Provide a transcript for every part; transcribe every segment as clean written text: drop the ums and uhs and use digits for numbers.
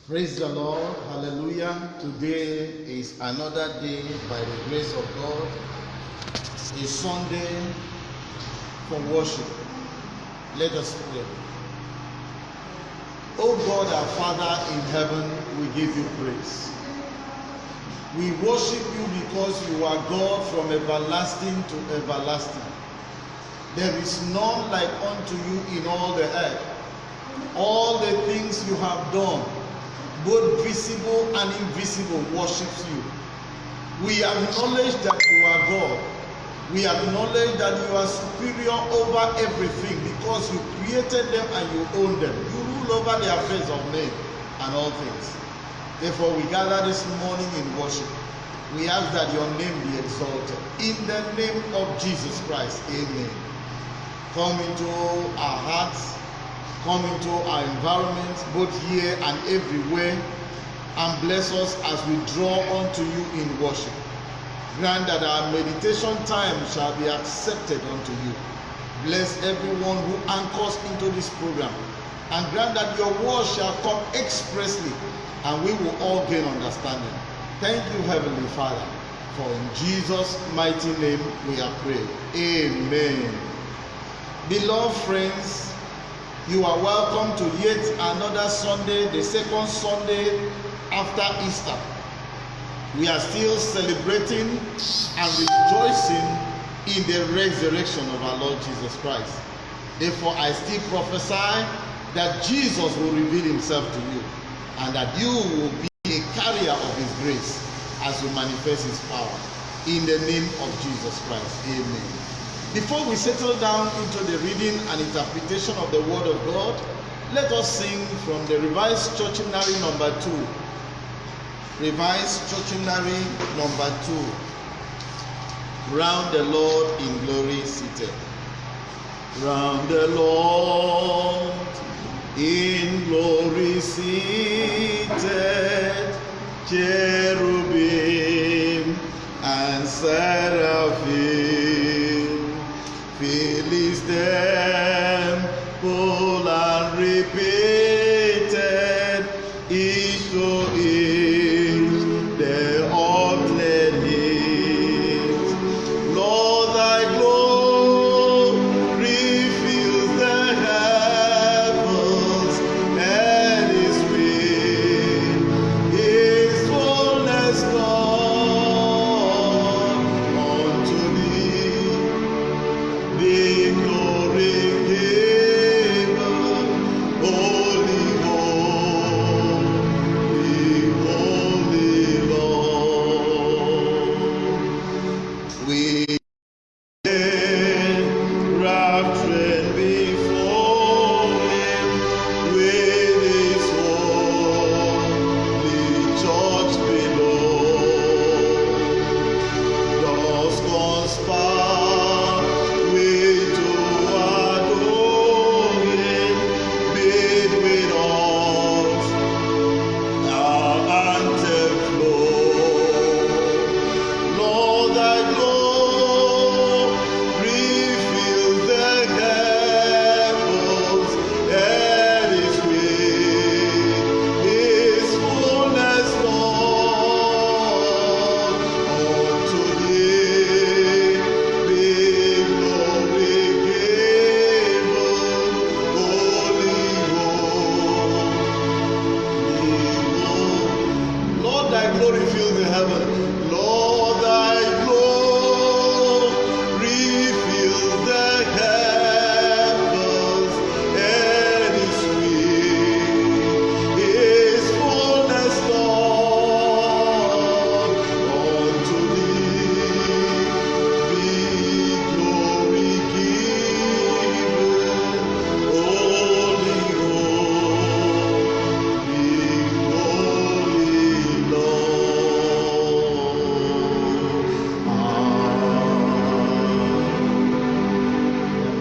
Praise the Lord. Hallelujah. Today is another day by the grace of God. A Sunday for worship. Let us pray. Oh God, our Father in heaven, we give you praise. We worship you because you are God from everlasting to everlasting. There is none like unto you in all the earth. All the things you have done, both visible and invisible, worships you. We acknowledge that you are God. We acknowledge that you are superior over everything because you created them and you own them. You rule over the affairs of men and all things. Therefore, we gather this morning in worship. We ask that your name be exalted. In the name of Jesus Christ, amen. Come into our hearts, come into our environment, both here and everywhere, and bless us as we draw unto you in worship. Grant that our meditation time shall be accepted unto you. Bless everyone who anchors into this program, and grant that your word shall come expressly, and we will all gain understanding. Thank you, Heavenly Father, for in Jesus' mighty name we are praying. Amen. Beloved friends, you are welcome to yet another Sunday, the second Sunday after Easter. We are still celebrating and rejoicing in the resurrection of our Lord Jesus Christ. Therefore, I still prophesy that Jesus will reveal himself to you and that you will be a carrier of his grace as you manifest his power. In the name of Jesus Christ. Amen. Before we settle down into the reading and interpretation of the Word of God, let us sing from the Revised Church Hymnary number 2. Revised Church Hymnary number 2. Round the Lord in glory seated. Round the Lord in glory seated, cherubim and seraphim. Fill temple and repeated, each to each the alternate hymns. Lord, thy glory fills the heavens, and his will, his fullness come unto thee. Be glory given, holy, holy Lord. We raptured before him with his holy church below. Does conspire with to adore him, bid with us our anthem flow. Lord, thy glory fills the heavens, and his will, his fullness come unto thee. Be glory given, holy, holy Lord, thy glory fills the heaven. Lord, thy glory fills the heavens, and his will, his fullness come unto thee. Be glory given, holy, holy Lord.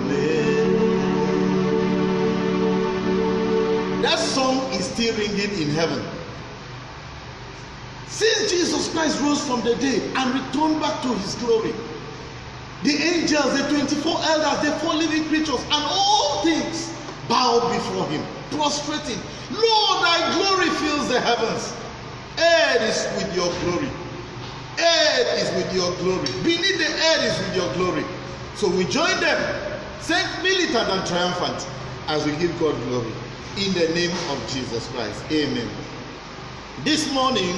Amen. That song is still ringing in heaven. Since Jesus Christ rose from the dead and returned back to his glory, the angels, the 24 elders, the 4 living creatures, and all things bow before him, prostrating. Lord, thy glory fills the heavens. Earth is with your glory. Earth is with your glory. Beneath the earth is with your glory. So we join them, saint, militant, and triumphant, as we give God glory. In the name of Jesus Christ. Amen. This morning,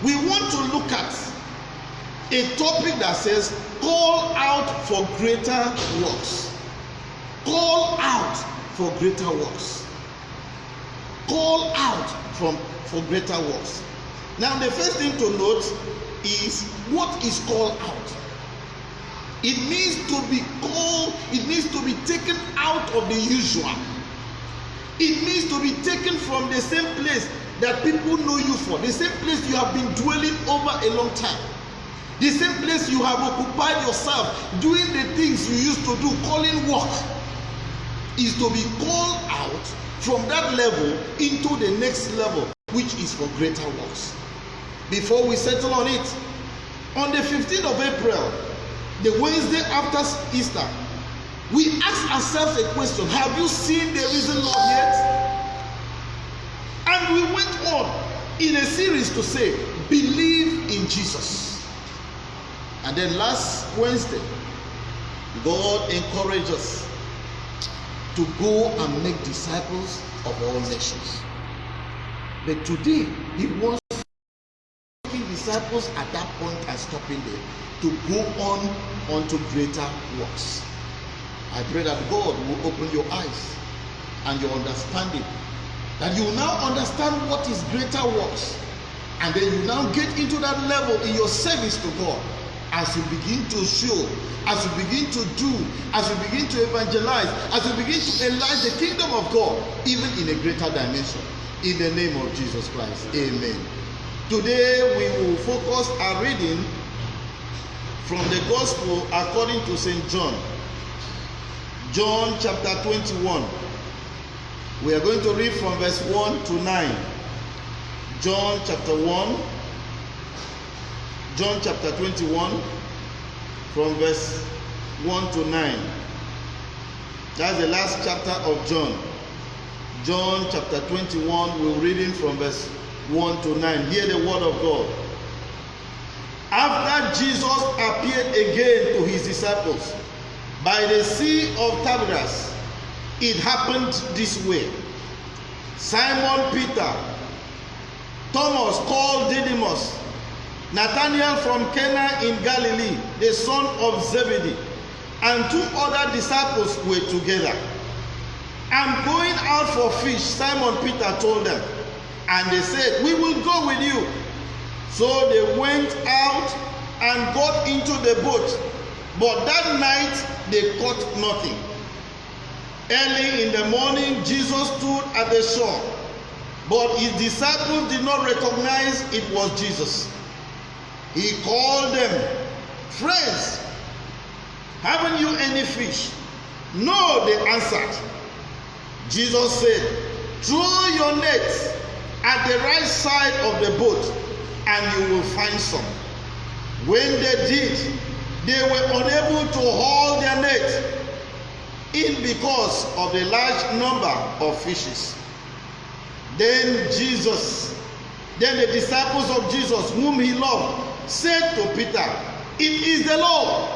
we want to look at a topic that says, call out for greater works. Call out for greater works. Call out for greater works. Now, the first thing to note is, what is called out? It means to be called, it means to be taken out of the usual. It means to be taken from the same place that people know you for, the same place you have been dwelling over a long time, the same place you have occupied yourself doing the things you used to do, calling work, is to be called out from that level into the next level, which is for greater works. Before we settle on it, on the 15th of April, the Wednesday after Easter, we ask ourselves a question: have you seen the risen Lord yet? And we went on in a series to say, believe in Jesus. And then last Wednesday, God encouraged us to go and make disciples of all nations. But today, he wants making disciples at that point and stopping there, to go on unto greater works. I pray that God will open your eyes and your understanding, that you will now understand what is greater works, and then you now get into that level in your service to God, as you begin to show, as you begin to do, as you begin to evangelize, as you begin to enlarge the kingdom of God, even in a greater dimension. In the name of Jesus Christ. Amen. Today we will focus our reading from the Gospel according to St. John. John chapter 21. We are going to read from verse 1 to 9. John chapter 1. John chapter 21 from verse 1 to 9. That's the last chapter of John. John chapter 21, we're reading from verse 1 to 9. Hear the word of God. After Jesus appeared again to his disciples by the Sea of Tiberias, it happened this way. Simon Peter, Thomas called Didymus, Nathanael from Cana in Galilee, the son of Zebedee, and 2 other disciples were together. I'm going out for fish, Simon Peter told them. And they said, we will go with you. So they went out and got into the boat. But that night they caught nothing. Early in the morning, Jesus stood at the shore. But his disciples did not recognize it was Jesus. He called them, friends, haven't you any fish? No, they answered. Jesus said, throw your nets at the right side of the boat and you will find some. When they did, they were unable to haul their net in because of the large number of fishes. Then the disciples of Jesus, whom he loved, said to Peter, it is the Lord.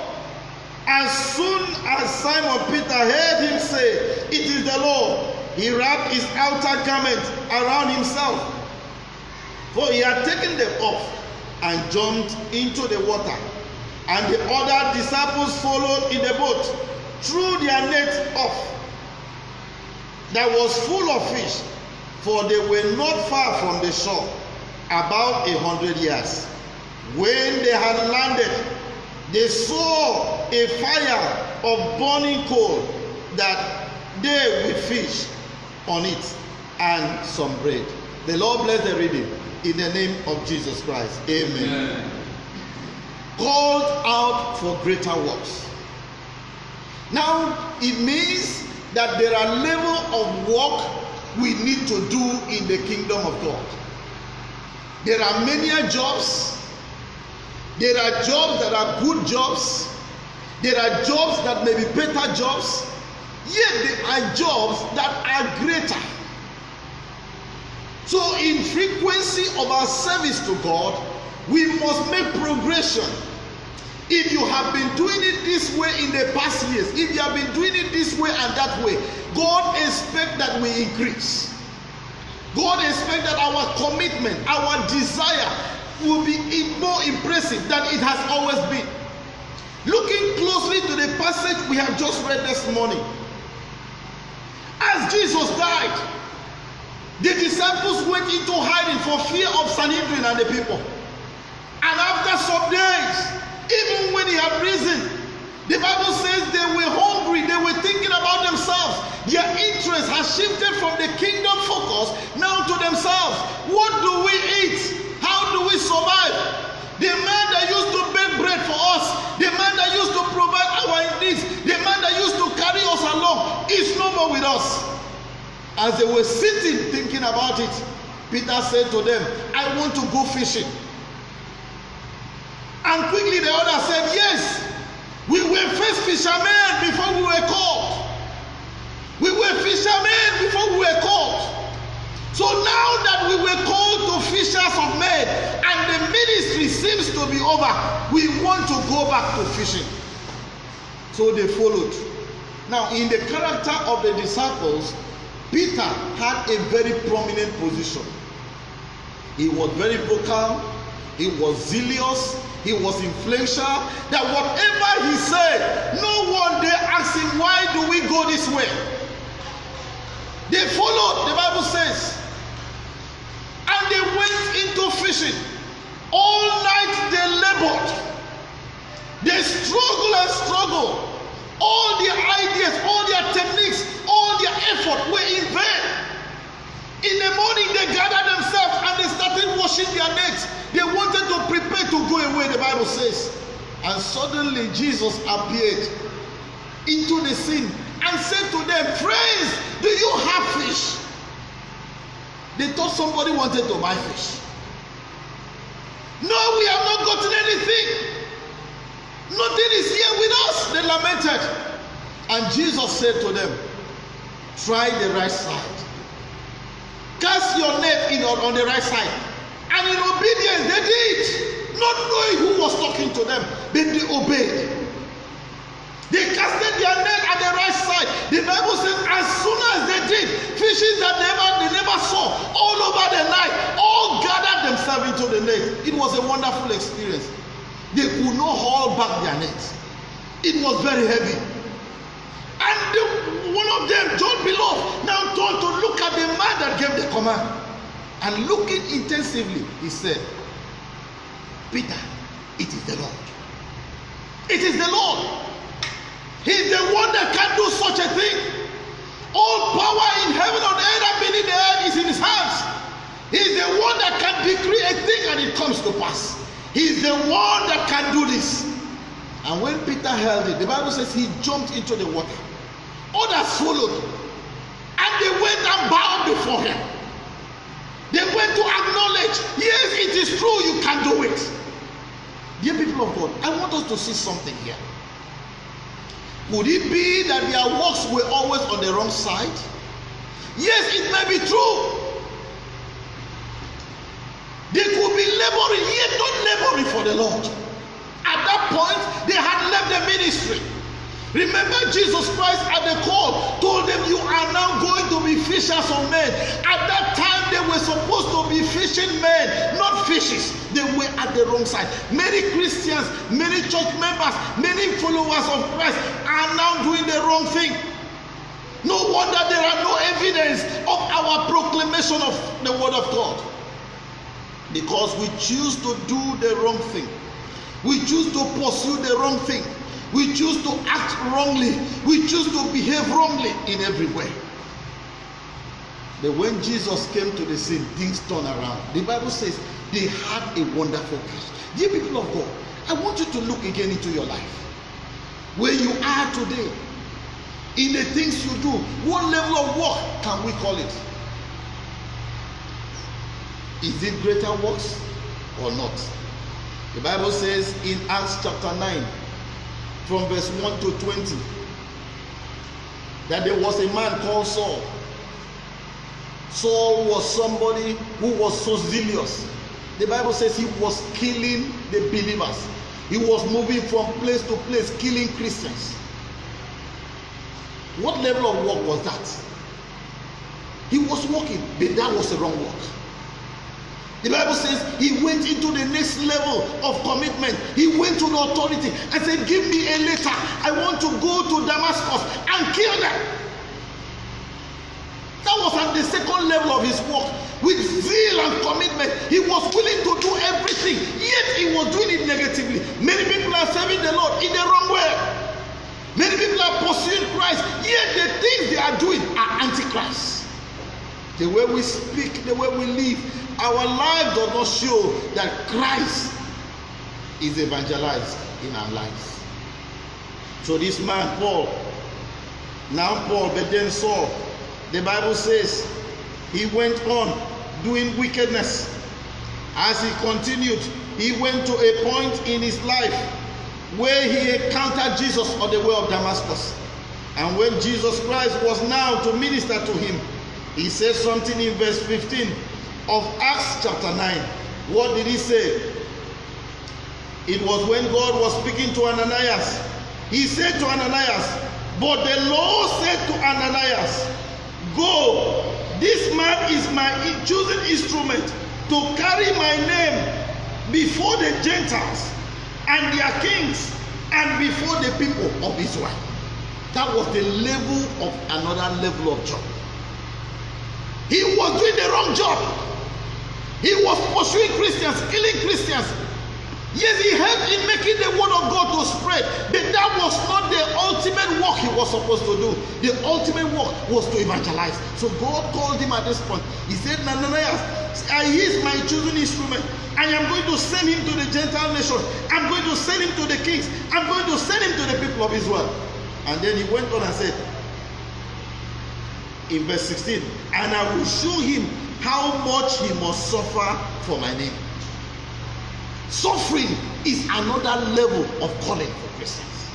As soon as Simon Peter heard him say, it is the Lord, he wrapped his outer garment around himself, for he had taken them off, and jumped into the water. And the other disciples followed in the boat, threw their net off, that was full of fish, for they were not far from the shore, about 100 yards. When they had landed, they saw a fire of burning coal that they with fish on it and some bread. The Lord bless the reading in the name of Jesus Christ. Amen. Amen. Called out for greater works. Now, it means that there are levels of work we need to do in the kingdom of God. There are many jobs. There are jobs that are good jobs. There are jobs that may be better jobs. yet there are jobs that are greater. So in frequency of our service to God, we must make progression. If you have been doing it this way in the past years, if you have been doing it this way and that way, God expects that we increase. God expects that our commitment, our desire will be more impressive than it has always been. Looking closely to the passage we have just read this morning, as Jesus died, the disciples went into hiding for fear of Sanhedrin and the people. And after some days, even when he had risen, the Bible says they were hungry, they were thinking about themselves. Their interest has shifted from the kingdom focus now to themselves. What do we eat? How do we survive? The man that used to bake bread for us, the man that used to provide our needs, the man that used to carry us along is no more with us. As they were sitting thinking about it, Peter said to them, I want to go fishing. And quickly the other said, yes, we were first fishermen before we were called. We were fishermen before we were called. So now that we were called to fishers of men and the ministry seems to be over, we want to go back to fishing. So they followed. Now in the character of the disciples, Peter had a very prominent position. He was very vocal, he was zealous, he was influential, that whatever he said, no one dare ask him, why do we go this way? They followed, the Bible says, and they went into fishing. All night they labored. They struggled and struggled. All their ideas, all their techniques, all their effort were in vain. In the morning they gathered themselves and they started washing their nets. They wanted to prepare to go away, the Bible says. And suddenly Jesus appeared into the scene and said to them, friends, do you have fish? They thought somebody wanted to buy fish. No, we have not gotten anything. Nothing is here with us, they lamented. And Jesus said to them, try the right side. Cast your net on the right side. And in obedience they did, not knowing who was talking to them, but they obeyed. They casted their net at the right side. The Bible says as soon as they did, fishes that they never saw all over the night all gathered themselves into the net. It was a wonderful experience. They could not haul back their nets. It was very heavy. And one of them, John Beloved, now turned to look at the man that gave the command. And looking intensively, he said, Peter, it is the Lord. It is the Lord. He's the one that can do such a thing. All power in heaven and earth and beneath the earth is in his hands. He's the one that can decree a thing and it comes to pass. He's the one that can do this. And when Peter held it, the Bible says he jumped into the water. Others followed. And they went and bowed before him. They went to acknowledge, yes, it is true, you can do it. Dear people of God, I want us to see something here. Could it be that their works were always on the wrong side? Yes, it may be true. They could be laboring, yet not laboring for the Lord. At that point, they had left the ministry. Remember, Jesus Christ at the call told them, you are now going to be fishers of men. At that time, they were supposed to be fishing men, not fishes. They were at the wrong side. Many Christians, many church members, many followers of Christ are now doing the wrong thing. No wonder there are no evidence of our proclamation of the word of God. Because we choose to do the wrong thing. We choose to pursue the wrong thing. We choose to act wrongly. We choose to behave wrongly in every way. But when Jesus came to the scene, things turned around. The Bible says they had a wonderful catch. Dear people of God, I want you to look again into your life. Where you are today, in the things you do, what level of work can we call it? Is it greater works or not? The Bible says in Acts chapter 9, from verse 1 to 20, that there was a man called Saul. Saul was somebody who was so zealous. The Bible says he was killing the believers. He was moving from place to place, killing Christians. What level of work was that? He was walking, but that was the wrong work. The Bible says he went into the next level of commitment. He went to the authority and said, give me a letter. I want to go to Damascus and kill them. That was at the second level of his work. With zeal and commitment, he was willing to do everything, yet he was doing it negatively. Many people are serving the Lord in the wrong way. Many people are pursuing Christ, yet the things they are doing are antichrist. The way we speak, the way we live, our life does not show that Christ is evangelized in our lives. So this man, Paul, now Paul, but then Saul, the Bible says he went on doing wickedness. As he continued, he went to a point in his life where he encountered Jesus on the way of Damascus. And when Jesus Christ was now to minister to him, he said something in verse 15 of Acts chapter 9. What did he say? It was when God was speaking to Ananias. He said to Ananias, but the Lord said to Ananias, go, this man is my chosen instrument to carry my name before the Gentiles and their kings and before the people of Israel. That was the level of another level of job. He was doing the wrong job. He was pursuing Christians, killing Christians. Yes, he helped in making the word of God to spread, but that was not the ultimate work he was supposed to do. The ultimate work was to evangelize. So God called him at this point. He said, Ananias, he is my chosen instrument. I am going to send him to the Gentile nations. I'm going to send him to the kings. I'm going to send him to the people of Israel. And then he went on and said, in verse 16, and I will show him how much he must suffer for my name. Suffering is another level of calling for Christians.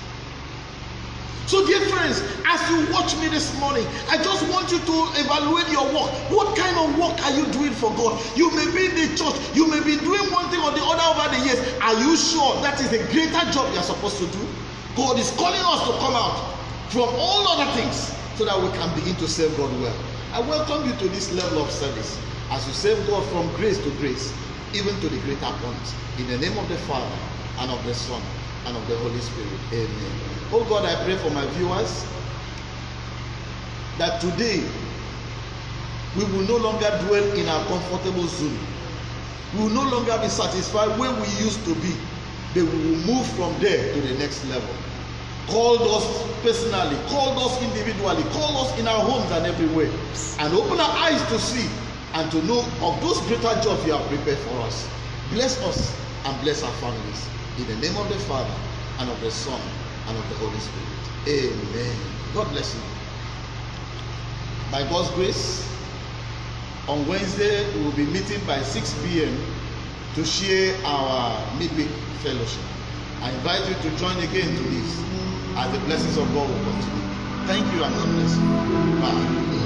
So dear friends, as you watch me this morning, I just want you to evaluate your work. What kind of work are you doing for God? You may be in the church, you may be doing one thing or the other over the years. Are you sure that is a greater job you are supposed to do? God is calling us to come out from all other things so that we can begin to serve God well. I welcome you to this level of service as you serve God from grace to grace, even to the greater point. In the name of the Father, and of the Son, and of the Holy Spirit. Amen. Oh God, I pray for my viewers that today we will no longer dwell in our comfortable zone. We will no longer be satisfied where we used to be, but we will move from there to the next level. Called us personally, called us individually, called us in our homes and everywhere, and open our eyes to see and to know of those greater jobs you have prepared for us. Bless us and bless our families. In the name of the Father, and of the Son, and of the Holy Spirit. Amen. God bless you. By God's grace, on Wednesday, we will be meeting by 6 p.m. to share our midweek fellowship. I invite you to join again to this as the blessings of God will continue. Thank you and God bless you. Bye.